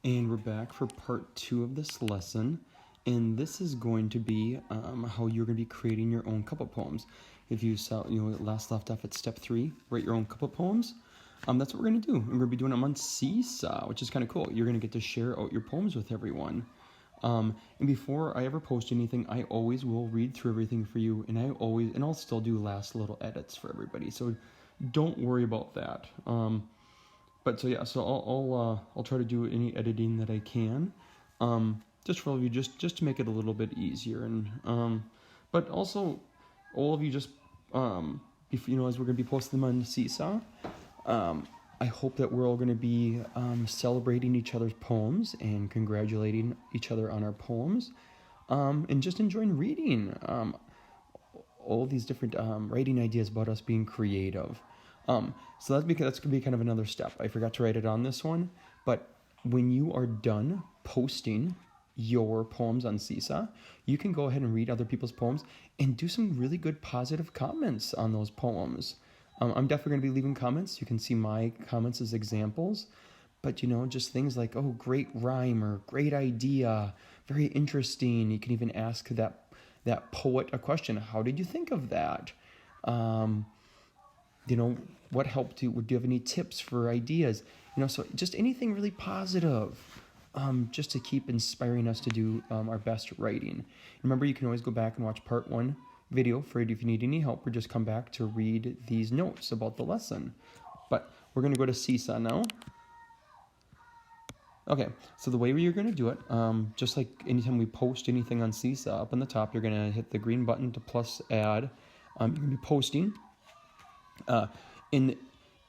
And we're back for part 2 of this lesson, and this is going to be how you're going to be creating your own couplet poems. If you saw, last left off at step 3, write your own couplet poems. That's what we're going to do. And we're going to be doing them on Seesaw, which is kind of cool. You're going to get to share out your poems with everyone. And before I ever post anything, I always will read through everything for you, and I'll still do last little edits for everybody. So don't worry about that. But so yeah, so I'll try to do any editing that I can, just for all of you, just to make it a little bit easier, and but also all of you just if as we're gonna be posting them on Seesaw, I hope that we're all gonna be celebrating each other's poems and congratulating each other on our poems, and just enjoying reading all these different writing ideas about us being creative. So that's going to be kind of another step. I forgot to write it on this one, but when you are done posting your poems on Seesaw, you can go ahead and read other people's poems and do some really good positive comments on those poems. I'm definitely going to be leaving comments. You can see my comments as examples, but just things like, oh, great rhyme, or great idea, very interesting. You can even ask that poet a question. How did you think of that? What helped you? Do you have any tips for ideas? So just anything really positive, just to keep inspiring us to do our best writing. Remember, you can always go back and watch part 1 video for it if you need any help, or just come back to read these notes about the lesson. But we're going to go to Seesaw now. Okay, so the way you're going to do it, just like anytime we post anything on Seesaw, up on the top, you're going to hit the green button to plus add. You're going to be posting. And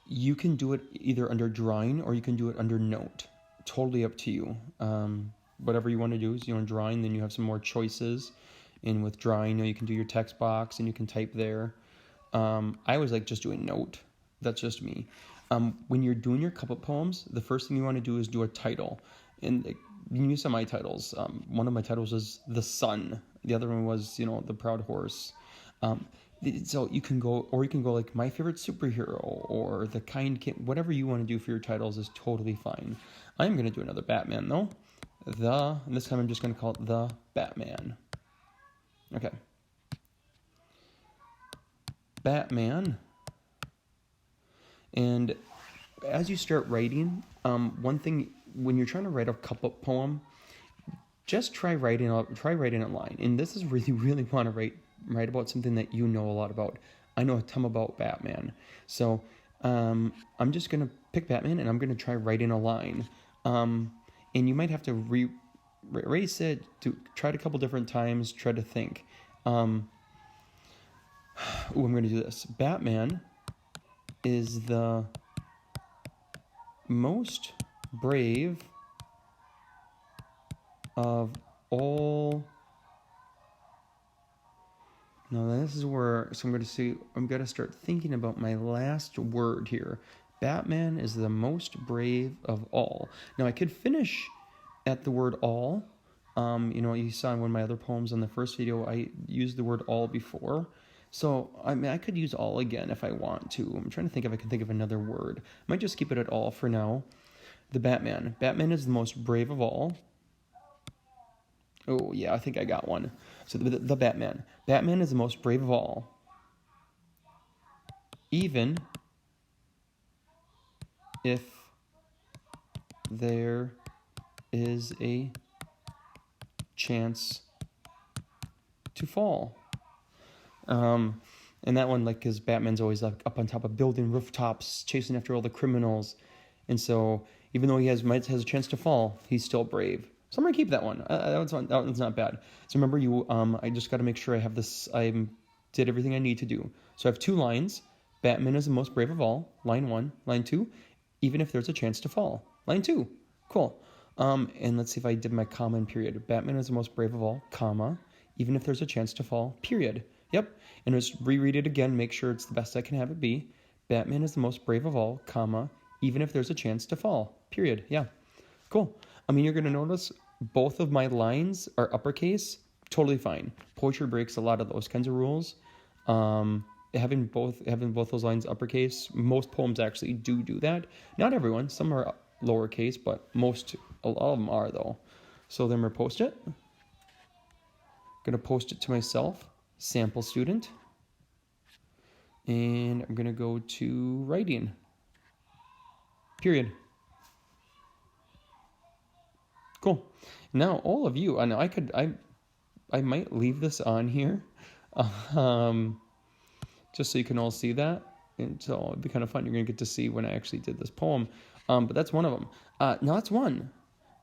you can do it either under drawing or you can do it under note. Totally up to you. Whatever you want to do is, drawing, then you have some more choices. And with drawing, you can do your text box and you can type there. I always like just doing note. That's just me. When you're doing your couplet poems, the first thing you want to do is do a title. And you can use some of my titles. One of my titles is The Sun. The other one was, The Proud Horse. So you can go like My Favorite Superhero or The Kind Kid. Whatever you want to do for your titles is totally fine. I'm going to do another Batman though. And this time I'm just going to call it The Batman. Okay. Batman. And as you start writing, one thing when you're trying to write a couplet poem, just try writing a line. And this is really, really want to write about something that you know a lot about. I know a ton about Batman. So I'm just going to pick Batman and I'm going to try writing a line. And you might have to erase it, try it a couple different times, try to think. I'm going to do this. Batman is the most brave of all. Now this is where, so I'm going to start thinking about my last word here. Batman is the most brave of all. Now I could finish at the word all. You saw in one of my other poems in the first video, I used the word all before. So, I could use all again if I want to. I'm trying to think if I can think of another word. I might just keep it at all for now. The Batman. Batman is the most brave of all. Oh, yeah, I think I got one. So, the Batman. Batman is the most brave of all. Even if there is a chance to fall. And that one, because Batman's always up on top of building rooftops, chasing after all the criminals. And so, even though he has a chance to fall, he's still brave. So I'm going to keep that one. That one's not bad. So remember, I just got to make sure I have this, I did everything I need to do. So I have 2 lines. Batman is the most brave of all. Line 1. Line 2, even if there's a chance to fall. Line 2. Cool. And let's see if I did my comma and period. Batman is the most brave of all, comma, even if there's a chance to fall, period. Yep. And just reread it again, make sure it's the best I can have it be. Batman is the most brave of all, comma, even if there's a chance to fall, period. Yeah. Cool. You're going to notice both of my lines are uppercase, totally fine. Poetry breaks a lot of those kinds of rules. Having both those lines uppercase, most poems actually do that. Not everyone. Some are lowercase, but most A lot of them are though. So then we're post it. Gonna post it to myself, sample student. And I'm gonna go to writing. Period. Cool. Now all of you, and I might leave this on here, just so you can all see that. And so it'd be kind of fun. You're gonna get to see when I actually did this poem. But that's one of them. Now that's one.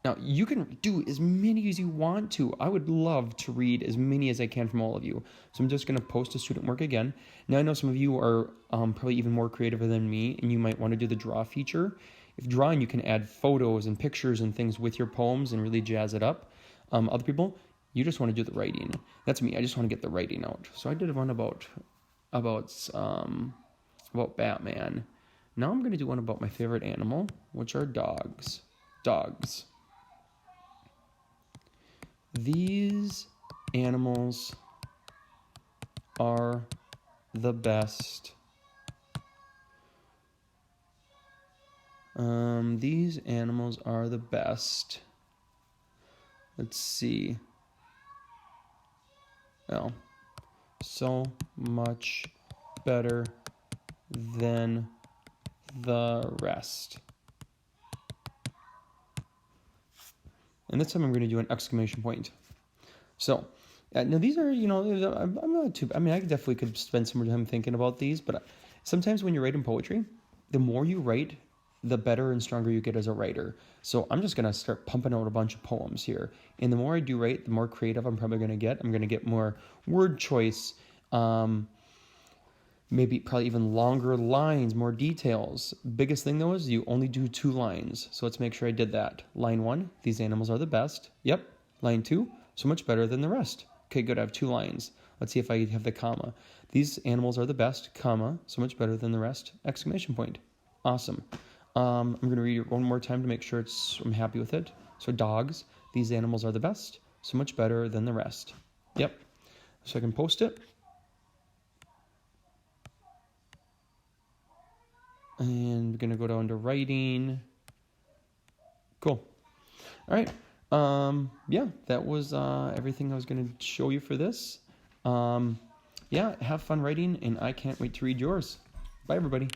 Now you can do as many as you want to. I would love to read as many as I can from all of you. So I'm just gonna post a student work again. Now I know some of you are probably even more creative than me, and you might want to do the draw feature. If drawing, you can add photos and pictures and things with your poems and really jazz it up. Other people, you just want to do the writing. That's me. I just want to get the writing out. So I did one about Batman. Now I'm going to do one about my favorite animal, which are dogs. Dogs. These animals are the best. These animals are the best. Let's see. Well, so much better than the rest. And this time I'm going to do an exclamation point. So, now these are, I'm not too, I definitely could spend some more time thinking about these, but sometimes when you're writing poetry, the more you write, the better and stronger you get as a writer. So I'm just going to start pumping out a bunch of poems here. And the more I do write, the more creative I'm probably going to get. I'm going to get more word choice, maybe probably even longer lines, more details. Biggest thing though is you only do 2 lines. So let's make sure I did that. Line 1, these animals are the best. Yep. Line 2, so much better than the rest. Okay, good. I have 2 lines. Let's see if I have the comma. These animals are the best, comma, so much better than the rest, exclamation point. Awesome. I'm going to read it one more time to make sure I'm happy with it. So dogs, these animals are the best, so much better than the rest. Yep. So I can post it. And we're going to go down to writing. Cool. All right. Yeah, that was everything I was going to show you for this. Yeah, have fun writing, and I can't wait to read yours. Bye, everybody.